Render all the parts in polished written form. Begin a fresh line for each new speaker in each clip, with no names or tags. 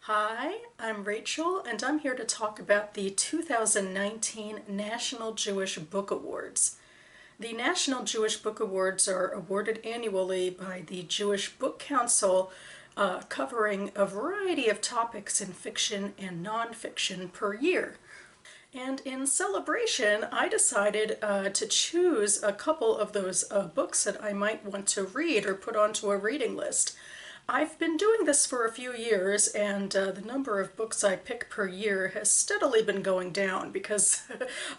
Hi, I'm Rachel, and I'm here to talk about the 2019 National Jewish Book Awards. The National Jewish Book Awards are awarded annually by the Jewish Book Council, covering a variety of topics in fiction and nonfiction per year. And in celebration, I decided to choose a couple of those books that I might want to read or put onto a reading list. I've been doing this for a few years, and the number of books I pick per year has steadily been going down because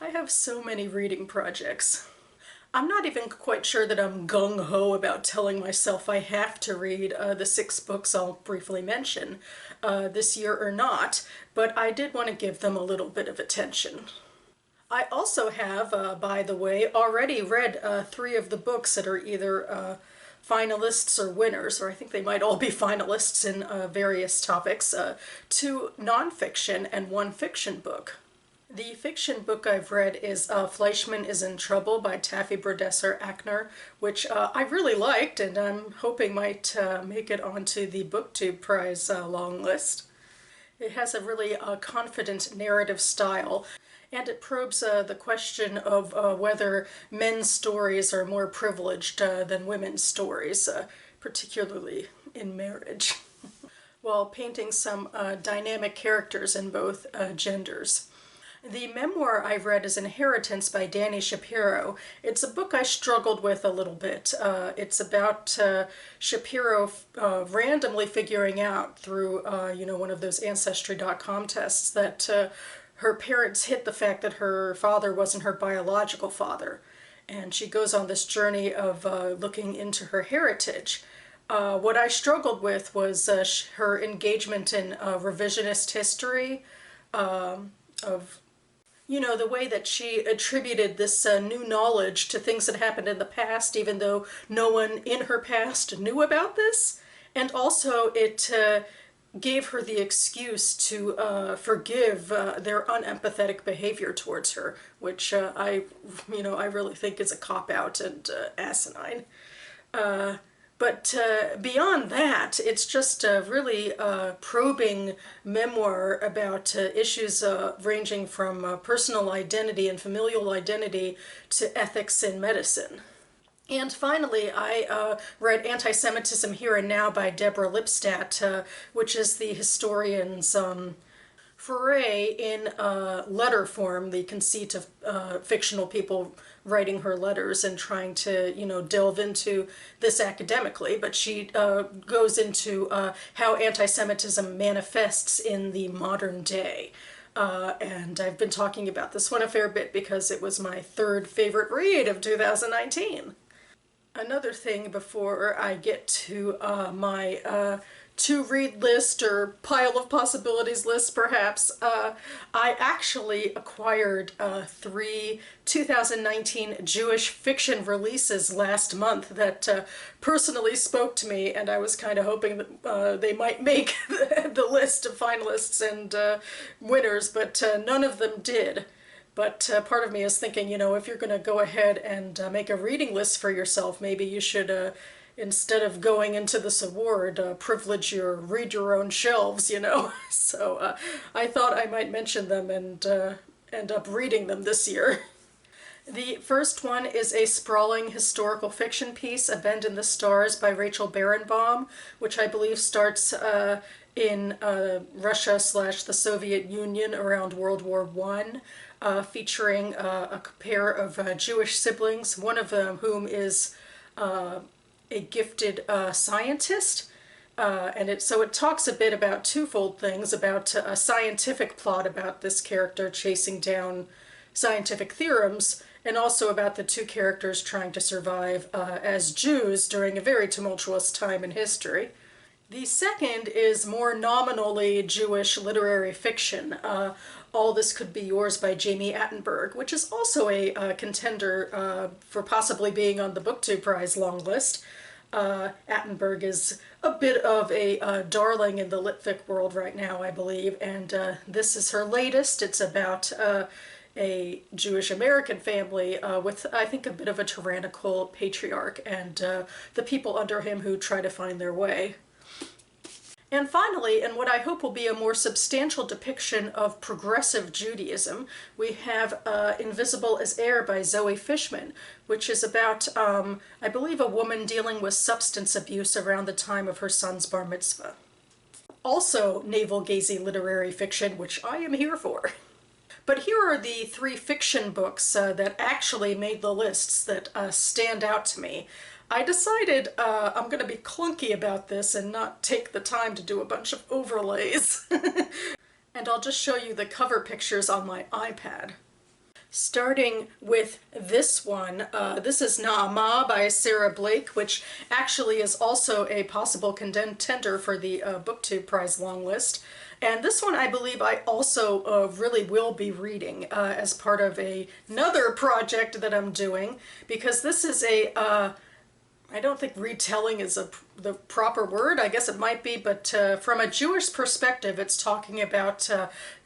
I have so many reading projects. I'm not even quite sure that I'm gung-ho about telling myself I have to read the 6 books I'll briefly mention this year or not, but I did want to give them a little bit of attention. I also have, by the way, already read 3 of the books that are either finalists or winners, or I think they might all be finalists in various topics, 2 nonfiction and 1 fiction book. The fiction book I've read is Fleischman is in Trouble by Taffy Brodesser-Akner, which I really liked, and I'm hoping might make it onto the BookTube Prize long list. It has a really confident narrative style, and it probes the question of whether men's stories are more privileged than women's stories, particularly in marriage, while painting some dynamic characters in both genders. The memoir I've read is Inheritance by Dani Shapiro. It's a book I struggled with a little bit. It's about Shapiro randomly figuring out through, one of those Ancestry.com tests that her parents hid the fact that her father wasn't her biological father. And she goes on this journey of looking into her heritage. What I struggled with was her engagement in revisionist history, of the way that she attributed this new knowledge to things that happened in the past, even though no one in her past knew about this. And also it gave her the excuse to forgive their unempathetic behavior towards her, which I really think is a cop-out and asinine. But beyond that, it's just a really probing memoir about issues ranging from personal identity and familial identity to ethics in medicine. And finally, I read Anti-Semitism Here and Now by Deborah Lipstadt, which is the historian's foray in letter form, the conceit of fictional people writing her letters and trying to, delve into this academically. But she goes into how anti-Semitism manifests in the modern day. And I've been talking about this one a fair bit because it was my 3rd favorite read of 2019. Another thing before I get to my to-read list or pile of possibilities list, perhaps, I actually acquired 3 2019 Jewish fiction releases last month that personally spoke to me, and I was kind of hoping that they might make the list of finalists and winners, but none of them did. But part of me is thinking, if you're going to go ahead and make a reading list for yourself, maybe you should, instead of going into this award, privilege your read-your-own shelves, So I thought I might mention them and end up reading them this year. The first one is a sprawling historical fiction piece, A Bend in the Stars by Rachel Barenbaum, which I believe starts in Russia/the Soviet Union around World War I, featuring a pair of Jewish siblings, one of whom is a gifted scientist. And it talks a bit about twofold things, about a scientific plot about this character chasing down scientific theorems, and also about the 2 characters trying to survive as Jews during a very tumultuous time in history. The second is more nominally Jewish literary fiction, All This Could Be Yours by Jamie Attenberg, which is also a contender for possibly being on the BookTube Prize long list. Attenberg is a bit of a darling in the litfic world right now, I believe, and this is her latest. It's about a Jewish American family with, I think, a bit of a tyrannical patriarch and the people under him who try to find their way. And finally, in what I hope will be a more substantial depiction of progressive Judaism, we have Invisible as Air by Zoe Fishman, which is about, I believe, a woman dealing with substance abuse around the time of her son's bar mitzvah. Also navel-gazing literary fiction, which I am here for. But here are the 3 fiction books that actually made the lists that stand out to me. I decided I'm going to be clunky about this and not take the time to do a bunch of overlays. And I'll just show you the cover pictures on my iPad. Starting with this one, this is Naamah by Sarah Blake, which actually is also a possible contender for the BookTube Prize long list. And this one I believe I also really will be reading as part of another project that I'm doing, because this is a I don't think retelling is the proper word. I guess it might be, but from a Jewish perspective, it's talking about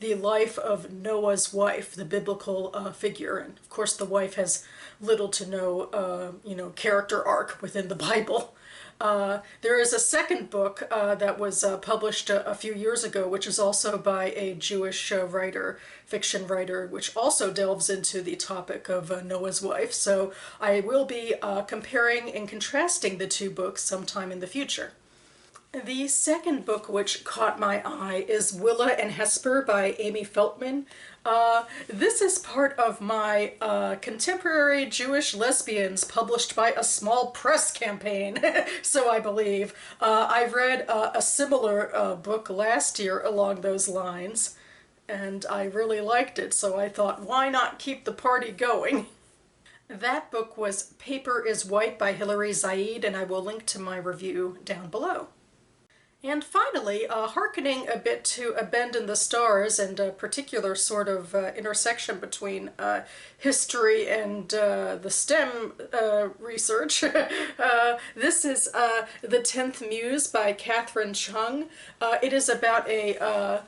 the life of Noah's wife, the biblical figure. And of course, the wife has little to no, character arc within the Bible. There is a second book that was published a few years ago, which is also by a Jewish writer, fiction writer, which also delves into the topic of Noah's wife. So I will be comparing and contrasting the 2 books sometime in the future. The second book which caught my eye is Willa and Hesper by Amy Feltman. This is part of my Contemporary Jewish Lesbians published by a small press campaign, so I believe. I read a similar book last year along those lines, and I really liked it, so I thought, why not keep the party going? That book was Paper is White by Hilary Zaid, and I will link to my review down below. And finally, hearkening a bit to A Bend in the Stars and a particular sort of intersection between history and the STEM research, this is The 10th Muse by Catherine Chung. It is about a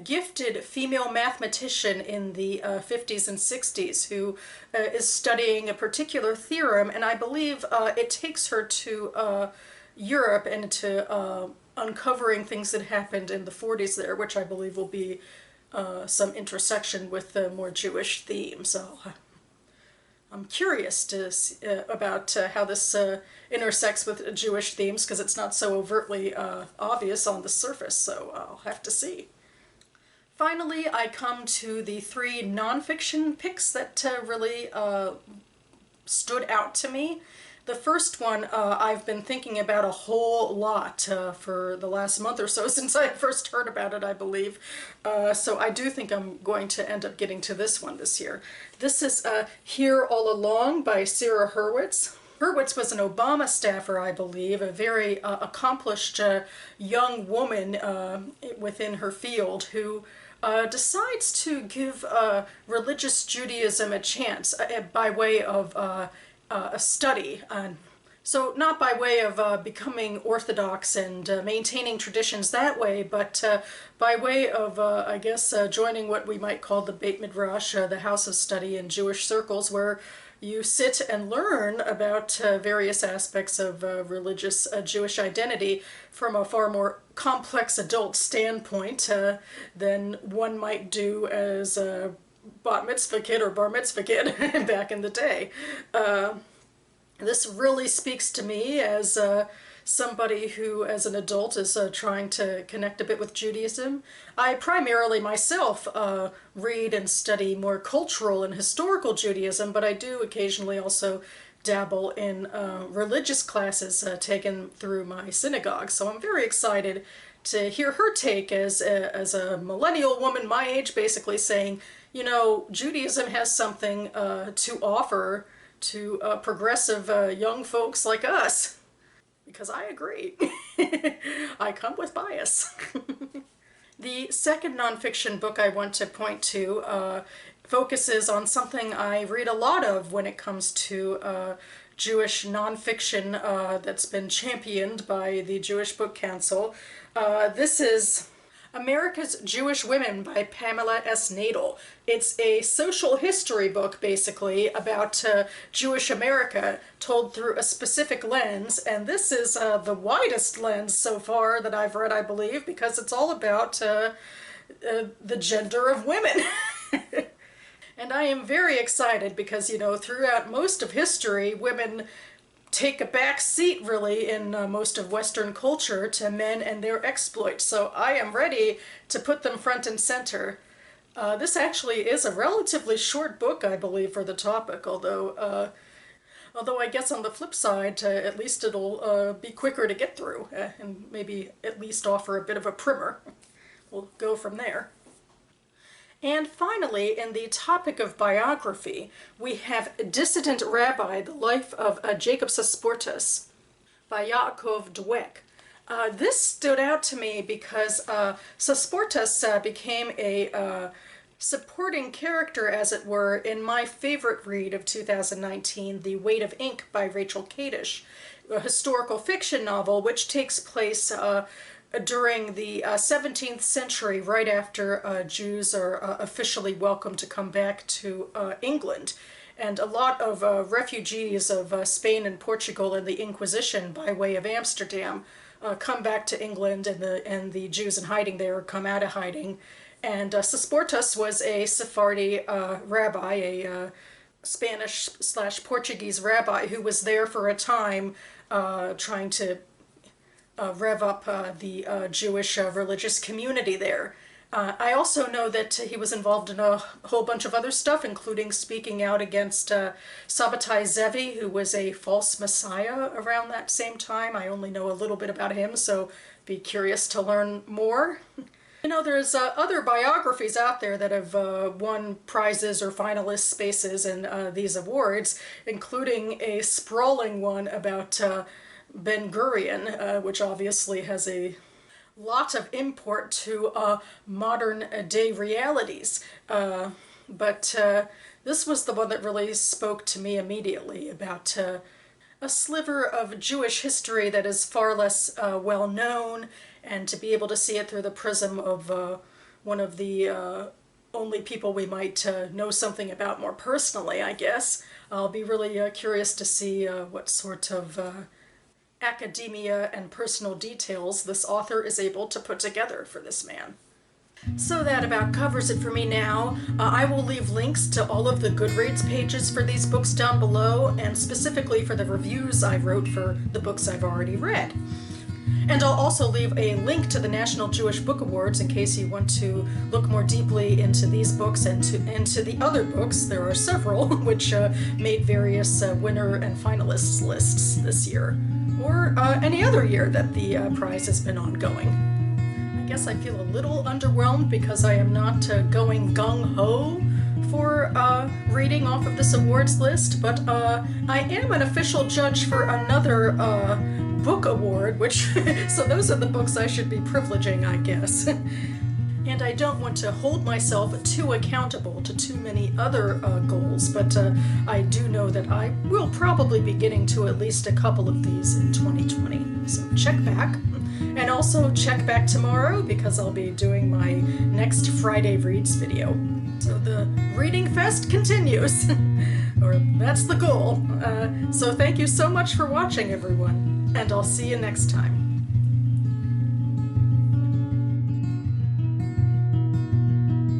gifted female mathematician in the 50s and 60s who is studying a particular theorem, and I believe it takes her to Europe and to uncovering things that happened in the 40s there, which I believe will be some intersection with the more Jewish themes. So I'm curious to see, about how this intersects with Jewish themes, because it's not so overtly obvious on the surface, so I'll have to see. Finally, I come to the 3 nonfiction picks that really stood out to me. The first one I've been thinking about a whole lot for the last month or so since I first heard about it, I believe. So I do think I'm going to end up getting to this one this year. This is Here All Along by Sarah Hurwitz. Hurwitz was an Obama staffer, I believe, a very accomplished young woman within her field who decides to give religious Judaism a chance by way of a study. So not by way of becoming Orthodox and maintaining traditions that way, but by way of, I guess, joining what we might call the Beit Midrash, the house of study in Jewish circles, where you sit and learn about various aspects of religious Jewish identity from a far more complex adult standpoint than one might do as a bat mitzvah kid or bar mitzvah kid back in the day. This really speaks to me as somebody who, as an adult, is trying to connect a bit with Judaism. I primarily myself read and study more cultural and historical Judaism, but I do occasionally also dabble in religious classes taken through my synagogue. So I'm very excited to hear her take as a millennial woman my age, basically saying, you know, Judaism has something to offer to progressive young folks like us. Because I agree. I come with bias. The second nonfiction book I want to point to focuses on something I read a lot of when it comes to Jewish nonfiction that's been championed by the Jewish Book Council. This is America's Jewish Women by Pamela S. Nadel. It's a social history book, basically, about Jewish America told through a specific lens, and this is the widest lens so far that I've read, I believe, because it's all about the gender of women. And I am very excited because, you know, throughout most of history, women take a back seat, really, in most of Western culture to men and their exploits. So I am ready to put them front and center. This actually is a relatively short book, I believe, for the topic, although I guess on the flip side, at least it'll be quicker to get through, and maybe at least offer a bit of a primer. We'll go from there. And finally, in the topic of biography, we have Dissident Rabbi, The Life of Jacob Sasportas by Yaakov Dweck. This stood out to me because Sasportas became a supporting character, as it were, in my favorite read of 2019, The Weight of Ink by Rachel Kadish, a historical fiction novel which takes place during the 17th century, right after Jews are officially welcome to come back to England. And a lot of refugees of Spain and Portugal and the Inquisition by way of Amsterdam come back to England, and the Jews in hiding there come out of hiding. And Sasportas was a Sephardi rabbi, a Spanish/Portuguese rabbi who was there for a time trying to rev up the Jewish religious community there. I also know that he was involved in a whole bunch of other stuff, including speaking out against Sabbatai Zevi, who was a false messiah around that same time. I only know a little bit about him, so be curious to learn more. You know, there's other biographies out there that have won prizes or finalist spaces in these awards, including a sprawling one about Ben Gurion, which obviously has a lot of import to modern day realities. But this was the one that really spoke to me immediately, about a sliver of Jewish history that is far less well known, and to be able to see it through the prism of one of the only people we might know something about more personally, I guess. I'll be really curious to see what sort of academia and personal details this author is able to put together for this man. So that about covers it for me now. I will leave links to all of the Goodreads pages for these books down below, and specifically for the reviews I wrote for the books I've already read. And I'll also leave a link to the National Jewish Book Awards in case you want to look more deeply into these books and to the other books. There are several which made various winner and finalists lists this year, or any other year that the prize has been ongoing. I guess I feel a little underwhelmed because I am not going gung-ho for reading off of this awards list, but I am an official judge for another book award, which so those are the books I should be privileging, I guess. And I don't want to hold myself too accountable to too many other goals, but I do know that I will probably be getting to at least a couple of these in 2020. So check back. And also check back tomorrow, because I'll be doing my next Friday Reads video. So the reading fest continues, or that's the goal. So thank you so much for watching, everyone, and I'll see you next time.